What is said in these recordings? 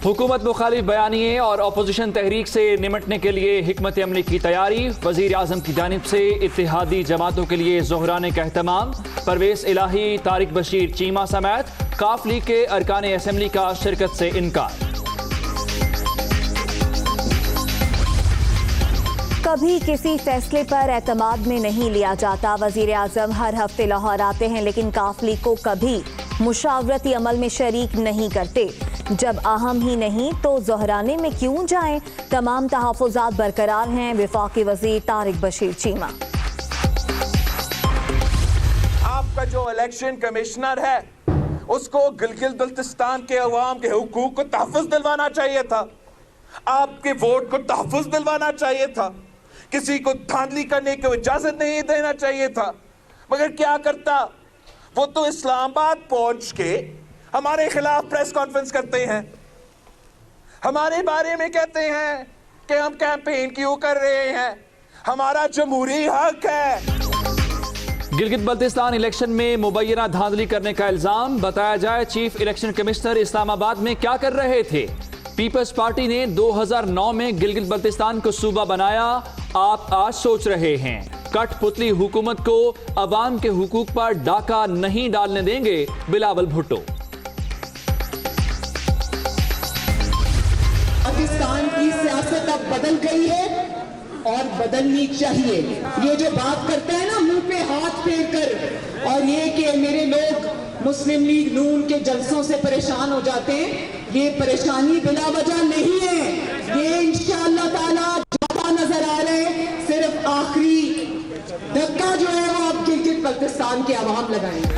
हुकूमत मुखालिफ बयानिए और अपोजिशन तहरीक से निमटने के लिए हिकमत अमली की तैयारी। वजीर आजम की जानिब से इत्तेहादी जमातों के लिए ज़ोहराने का एहतमाम। परवेज़ इलाही, तारिक बशीर चीमा समेत काफ लीग के अरकान असम्बली का शिरकत से इनकार। कभी किसी फैसले पर एतमाद में नहीं लिया जाता। वजीर आजम हर हफ्ते लाहौर आते हैं लेकिन काफ लीग को कभी मुशावरती अमल में शरीक नहीं करते। जब अहम ही नहीं तो ज़ोहराने में क्यों जाएं? तमाम तहफ़्फ़ुज़ात बरकरार हैं। वफाकी वज़ीर तारिक बशीर चीमा। आपका जो इलेक्शन कमिश्नर है उसको गिलगित बल्तिस्तान के अवाम के हुकूक को तहफ़्फ़ुज़ दिलवाना चाहिए था, आपके वोट को तहफ़्फ़ुज़ दिलवाना चाहिए था, किसी को धांधली करने की इजाजत नहीं देना चाहिए था। मगर क्या करता, वो तो इस्लामाबाद पहुंच के हमारे खिलाफ प्रेस कॉन्फ्रेंस करते हैं, हमारे बारे में कहते हैं कि हम कैंपेन क्यों कर रहे हैं, हमारा जमहूरी हक है। गिलगित बल्तिस्तान इलेक्शन में मुबैना धांधली करने का इल्जाम। बताया जाए चीफ इलेक्शन कमिश्नर इस्लामाबाद में क्या कर रहे थे। पीपल्स पार्टी ने 2009 में गिलगित बल्तिस्तान को सूबा बनाया। आप आज सोच रहे हैं कठपुतली हुकूमत को अवाम के हुकूक पर डाका नहीं डालने देंगे। बिलावल भुट्टो। पाकिस्तान की सियासत अब बदल गई है और बदलनी चाहिए। ये जो बात करते हैं ना मुंह पे हाथ फेर कर, और ये कि मेरे लोग मुस्लिम लीग नून के जलसों से परेशान हो जाते हैं, ये परेशानी बिला वजह नहीं है। ये इंशाअल्लाह ताला ज्यादा नजर आ रहे हैं। सिर्फ आखिरी धक्का जो है वो अब गिलगित बल्तिस्तान के अवाम लगाएंगे।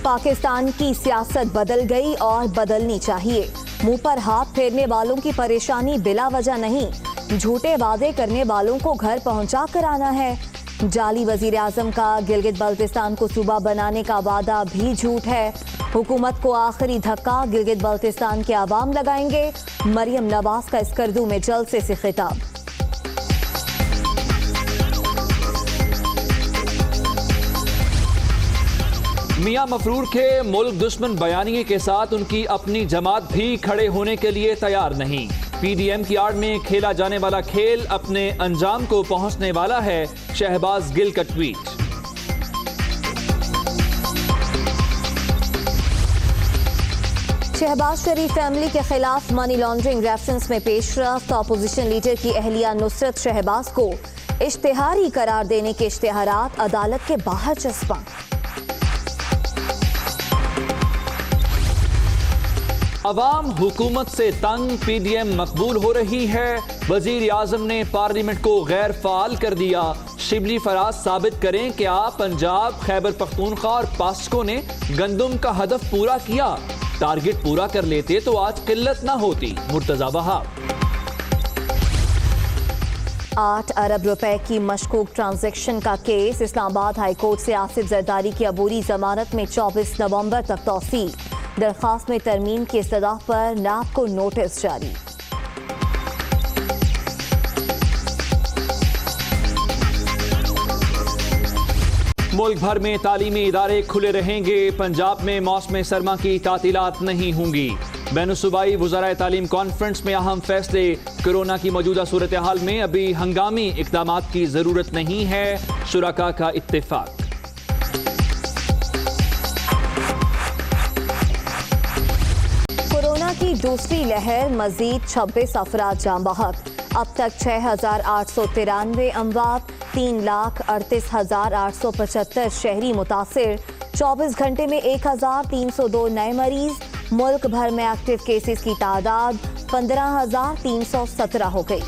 पाकिस्तान की सियासत बदल गई और बदलनी चाहिए। मुंह पर हाथ फेरने वालों की परेशानी बिला वजह नहीं, झूठे वादे करने वालों को घर पहुंचा कर आना है। जाली वजीर आजम का गिलगित बल्तिस्तान को सूबा बनाने का वादा भी झूठ है। हुकूमत को आखिरी धक्का गिलगित बल्तिस्तान के अवाम लगाएंगे। मरियम नवाज का स्कर्दू में जलसे से खिताब। मियां मफरूर के मुल्क दुश्मन बयानिए के साथ उनकी अपनी जमात भी खड़े होने के लिए तैयार नहीं। पीडीएम की आड़ में खेला जाने वाला खेल अपने अंजाम को पहुंचने वाला है। शहबाज गिल का ट्वीट। शहबाज शरीफ फैमिली के खिलाफ मनी लॉन्ड्रिंग रेफरेंस में पेशरफ्त। अपोजिशन लीडर की अहलिया नुसरत शहबाज को इश्तिहारी करार देने के इश्तिहारात अदालत के बाहर चस्पा। अवाम हुकूमत से तंग, पीडीएम मकबूल हो रही है। वजीर आजम ने पार्लियामेंट को गैर फाल कर दिया। शिबली फराज साबित करें कि आप पंजाब, खैबर पख्तूनख्वा और पास्को ने गंदम का हदफ पूरा किया। टारगेट पूरा कर लेते तो आज किल्लत ना होती। मुर्तजा वहाब। 8 अरब रुपए की मशकूक ट्रांजैक्शन का केस। इस्लामाबाद हाई कोर्ट से आसिफ जरदारी की अबूरी जमानत में 24 नवंबर तक तौसील। दरख्वास्त में तरमीम की इस्तदा पर नाब को नोटिस जारी। मुल्क भर में तालीमी इदारे खुले रहेंगे। पंजाब में मौसम सरमा की तातीलात नहीं होंगी। बैनुसूबाई वज़राए तालीम कॉन्फ्रेंस में अहम फैसले। कोरोना की मौजूदा सूरत हाल में अभी हंगामी इक़दामात की ज़रूरत नहीं है। शुरका का इत्तेफाक। कोरोना की दूसरी लहर, मजीद 26 अफराद जाँ बहक। अब तक 6,893 अमवात, 3,38,875 शहरी मुतासिर। 24 घंटे में 1,302 नए मरीज। मुल्क भर में एक्टिव केसेस की तादाद 15,317 हो गई।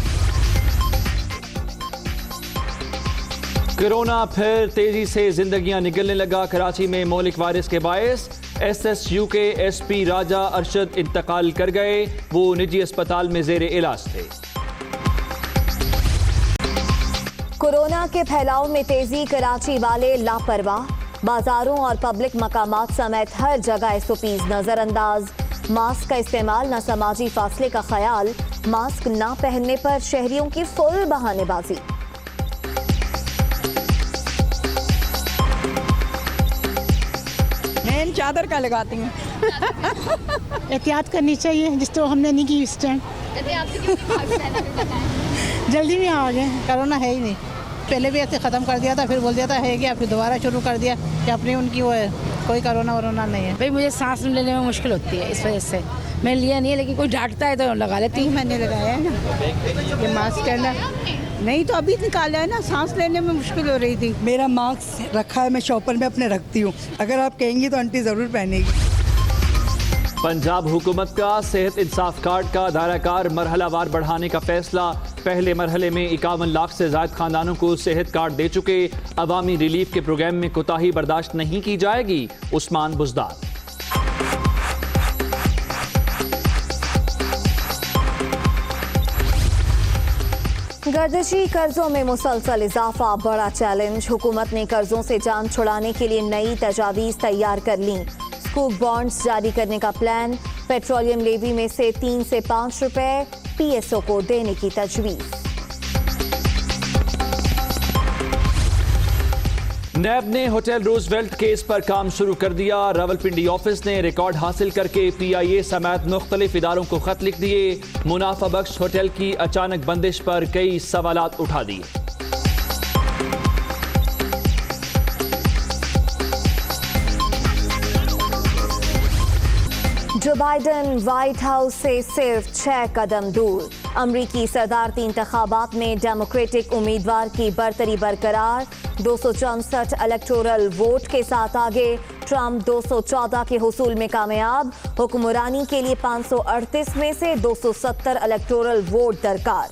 कोरोना फिर तेजी से जिंदगियां निगलने लगा। कराची में मौलिक वायरस के बायस SSU के SP राजा अरशद इंतकाल कर गए। वो निजी अस्पताल में जेर इलाज थे। कोरोना के फैलाव में तेजी, कराची वाले लापरवाह। बाजारों और पब्लिक मकामात समेत हर जगह SOPs नजरअंदाज। मास्क का इस्तेमाल, न समाजी फासले का ख्याल। मास्क ना पहनने पर शहरियों की फुल बहानेबाजी। मैं चादर का लगाती हूँ। एहतियात करनी चाहिए, जिस तो हमने नहीं की इस टाइम। जल्दी में आ गए, कोरोना है ही नहीं। पहले भी ऐसे ख़त्म कर दिया था, फिर बोल दिया था है क्या, फिर दोबारा शुरू कर दिया कि अपनी उनकी वो है, कोई कोरोना वरोना नहीं है। भाई मुझे सांस लेने में मुश्किल होती है, इस वजह से मैं लिया नहीं है, लेकिन कोई डांटता है तो लगा लेती हूँ। मैंने लगाया है ना ये मास्क है ना, नहीं तो अभी निकाला है ना, सांस लेने में मुश्किल हो रही थी। मेरा मास्क रखा है, मैं शॉपर में अपने रखती हूँ, अगर आप कहेंगी तो आंटी ज़रूर पहनेगी। पंजाब हुकूमत का सेहत इंसाफ कार्ड का दायराकार मरहलावार बढ़ाने का फैसला। पहले मरहले में 51 लाख से ज्यादा खानदानों को सेहत कार्ड दे चुके। अवामी रिलीफ के प्रोग्राम में कोताही बर्दाश्त नहीं की जाएगी, उस्मान बुज़दार। गर्दिशी कर्जों में मुसलसल इजाफा बड़ा चैलेंज। हुकूमत ने कर्जों से जान छुड़ाने के लिए नई तजावीज़ तैयार कर ली। स्कूप बॉन्ड्स जारी करने का प्लान। पेट्रोलियम लेवी में से 3 से 5 रुपए पीएसओ को देने की तजवीज़। नैब ने होटल रूजवेल्ट केस पर काम शुरू कर दिया। रावलपिंडी ऑफिस ने रिकॉर्ड हासिल करके PIA समेत मुख्तलिफ इदारों को खत लिख दिए। मुनाफा बख्श होटल की अचानक बंदिश पर कई सवालात उठा दिए। जो बाइडन व्हाइट हाउस से सिर्फ 6 कदम दूर। अमरीकी सदारती इंतखाबात में डेमोक्रेटिक उम्मीदवार की बरतरी बरकरार। 264 इलेक्टोरल वोट के साथ आगे। ट्रंप 214 के हुसूल में कामयाब। हुक्मरानी के लिए 538 में से 270 इलेक्टोरल वोट दरकार।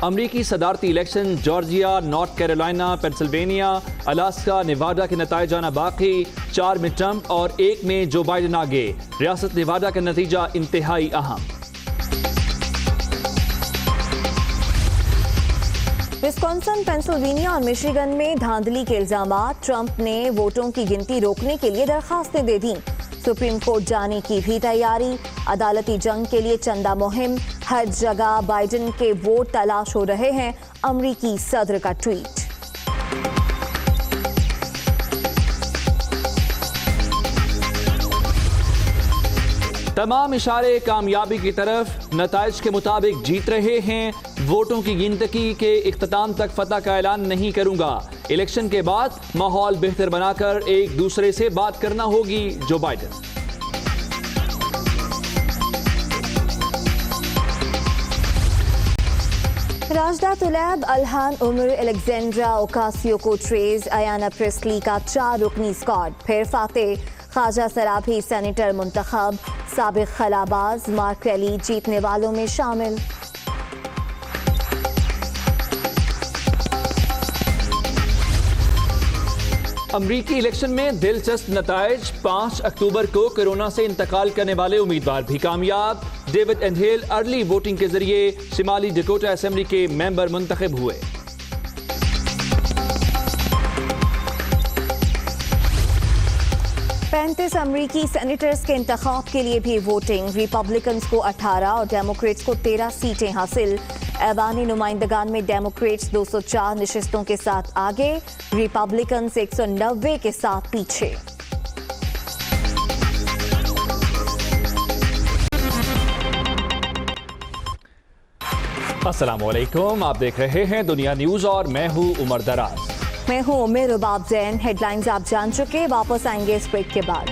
अमरीकी सदारती election Georgia, North Carolina, Pennsylvania, Alaska, Nevada के नतीजे जाना बाकी। 4 में ट्रंप और 1 में जो बाइडन आगे। रियासत नेवाडा का नतीजा इंतहाई अहम। विस्कॉन्सिन, पेंसिल्वेनिया और मिशिगन में धांधली के इल्जामात। ट्रंप ने वोटों की गिनती रोकने के लिए दरखास्तें दे दी। सुप्रीम कोर्ट जाने की भी तैयारी। अदालती जंग के लिए चंदा मुहिम। हर जगह बाइडन के वोट तलाश हो रहे हैं, अमरीकी सदर का ट्वीट। तमाम इशारे कामयाबी की तरफ। नताइज के मुताबिक जीत रहे हैं। वोटों की गिनती के इख्तिताम तक फतह का ऐलान नहीं करूंगा। इलेक्शन के बाद माहौल बेहतर बनाकर एक दूसरे से बात करना होगी, जो बाइडन। राजदा तुलैब, अल्हान उमर, एलेक्जेंड्रा ओकासियो को ट्रेज, अयाना प्रेस्ली का 4 रुकनी स्क्वाड। फिर फातेह, ख्वाजा सराभी सेनेटर मुंतखब। साबिक खलाबाज मार्क रैली जीतने वालों में शामिल। अमरीकी इलेक्शन में दिलचस्प नताइज। 5 अक्टूबर को कोरोना से इंतकाल करने वाले उम्मीदवार भी कामयाब। डेविड एंडहेल अर्ली वोटिंग के जरिए शिमाली डकोटा असेंबली के मेंबर मुंतखब हुए। पैंतीस अमरीकी सेनेटर्स के इंतखाब के लिए भी वोटिंग। रिपब्लिकन्स को 18 और डेमोक्रेट्स को 13 सीटें हासिल। ऐवानी नुमाइंदगान में डेमोक्रेट्स 204 नशिस्तों के साथ आगे। रिपब्लिकन्स 190 के साथ पीछे। अस्सलाम वालेकुम, आप देख रहे हैं दुनिया न्यूज और मैं हूं उमर दराज। मैं हूं उमेर रुबाब जैन। हेडलाइंस आप जान चुके, वापस आएंगे इस ब्रेक के बाद।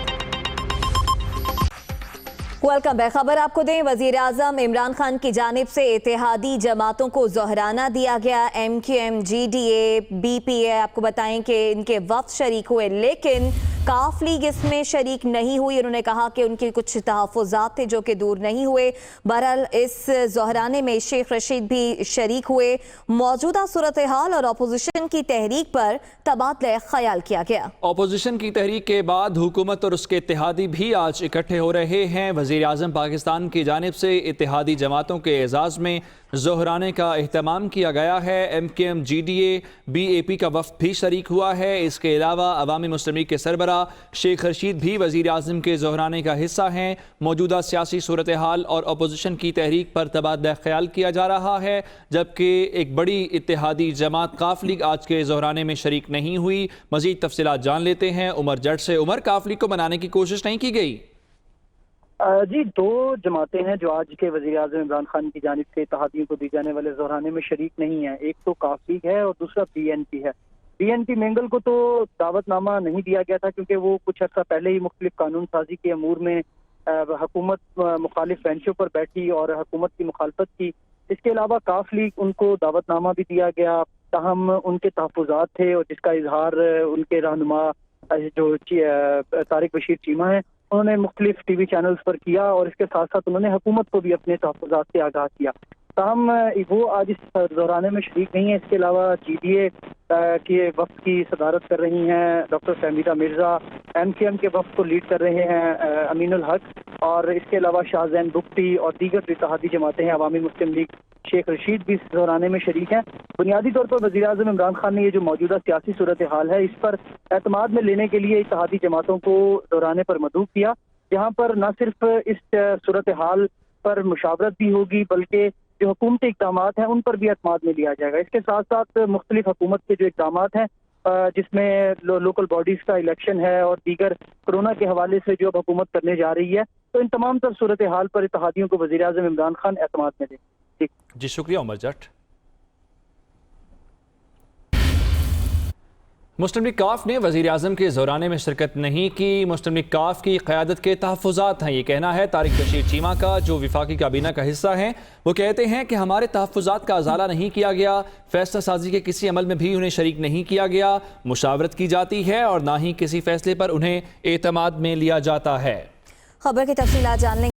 Welcome back. खबर आपको दें, वजीर आजम इमरान खान की जानिब से इत्तेहादी जमातों को जोहराना दिया गया। MQM, GDA, BPA आपको बताएं कि इनके वफ्द शरीक हुए, लेकिन काफ लीग इसमें शरीक नहीं हुई। उन्होंने कहा कि उनके कुछ तहफ़्फ़ुज़ात थे जो कि दूर नहीं हुए। बहरहाल इस जोहराने में शेख रशीद भी शरीक हुए। मौजूदा सूरत हाल और अपोजिशन की तहरीक पर तबादला ख्याल किया गया। अपोजिशन की तहरीक के बाद हुकूमत और उसके इत्तेहादी भी आज इकट्ठे हो रहे हैं। वज़ीर आज़म पाकिस्तान की जानिब से इत्तेहादी जमातों के एजाज़ में ज़ोहराने का अहतमाम किया गया है। MKM GDA BAP का वफ़द भी शरीक हुआ है। इसके अलावा अवामी मुस्लिम लीग के सरबरा शेख रशीद भी वज़ीर आज़म के ज़ोहराने का हिस्सा हैं। मौजूदा सियासी सूरत हाल और अपोजिशन की तहरीक पर तबादला ख्याल किया जा रहा है, जबकि एक बड़ी इत्तेहादी जमात काफ लीग आज के ज़ोहराने में शरीक नहीं हुई। मज़ीद तफसीलात जान लेते हैं उमर जट से। उमर, काफ लीग को मनाने की कोशिश नहीं की गई? जी, दो जमातें हैं जो आज के वज़ीर आज़म इमरान खान की जानिब से इत्तेहादियों को दी जाने वाले ज़ोहराने में शरीक नहीं है। एक तो काफ लीग है और दूसरा BNP है। BNP मेंगल को तो दावतनामा नहीं दिया गया था क्योंकि वो कुछ अर्सा पहले ही मुख्तलिफ कानून साजी के अमूर में हुकूमत मुखालिफ बेंचों पर बैठी और हुकूमत की मुखालफत की। इसके अलावा काफ लीग उनको दावतनामा भी दिया गया, ताहम उनके तहफ़्फ़ुज़ात थे और जिसका इजहार उनके रहनुमा जो तारिक बशीर चीमा है उन्होंने मुख्तलिफ TV चैनल्स पर किया और इसके साथ साथ उन्होंने हुकूमत को भी अपने तहफ़्फ़ुज़ात से आगाह किया। ताहम वो आज इस दौराने में शरीक नहीं है। इसके अलावा GDA के वफ़द की सदारत कर रही हैं डॉक्टर फहमीदा मिर्ज़ा, MKM के वफ़द को लीड कर रहे हैं अमीनुल हक और इसके अलावा शाहजैन बुख्ती और दीगर इत्तेहादी जमातें हैं। अवामी मुस्लिम लीग शेख रशीद भी इस दौराने में शरीक हैं। बुनियादी तौर पर वज़ीर आज़म इमरान खान ने ये जो मौजूदा सियासी सूरत हाल है इस पर एतमाद में लेने के लिए इत्तेहादी जमातों को दौराने पर मदऊ किया, जहाँ पर न सिर्फ इस सूरत हाल पर मुशावरत भी होगी बल्कि जो हुकूमती इक़दाम हैं उन पर भी एतमाद में लिया जाएगा। इसके साथ साथ मुख्तलिफ हुकूमत के जो इक़दाम हैं जिसमें लोकल बॉडीज़ का इलेक्शन है और दीगर कोरोना के हवाले से जो अब हुकूमत करने जा रही है, तो इन तमाम तर सूरत हाल पर इत्तेहादियों को वज़ीर आज़म इमरान खान एतमाद में दें। जी शुक्रिया उमर जट। मुस्लिम लीग काफ ने वज़ीर आज़म के ज़ोराने में शिरकत नहीं की। मुस्लिम लीग काफ की क़यादत के तहफ़्फ़ुज़ात हैं, ये कहना है तारिक बशीर चीमा का जो विफाकी काबीना का हिस्सा हैं। वो कहते हैं कि हमारे तहफ़्फ़ुज़ात का अज़ाला नहीं किया गया, फ़ैसला साजी के किसी अमल में भी उन्हें शरीक नहीं किया गया, मुशावरत की जाती है और ना ही किसी फ़ैसले पर उन्हें एतमाद में लिया जाता है। खबर की तफसीलात जानने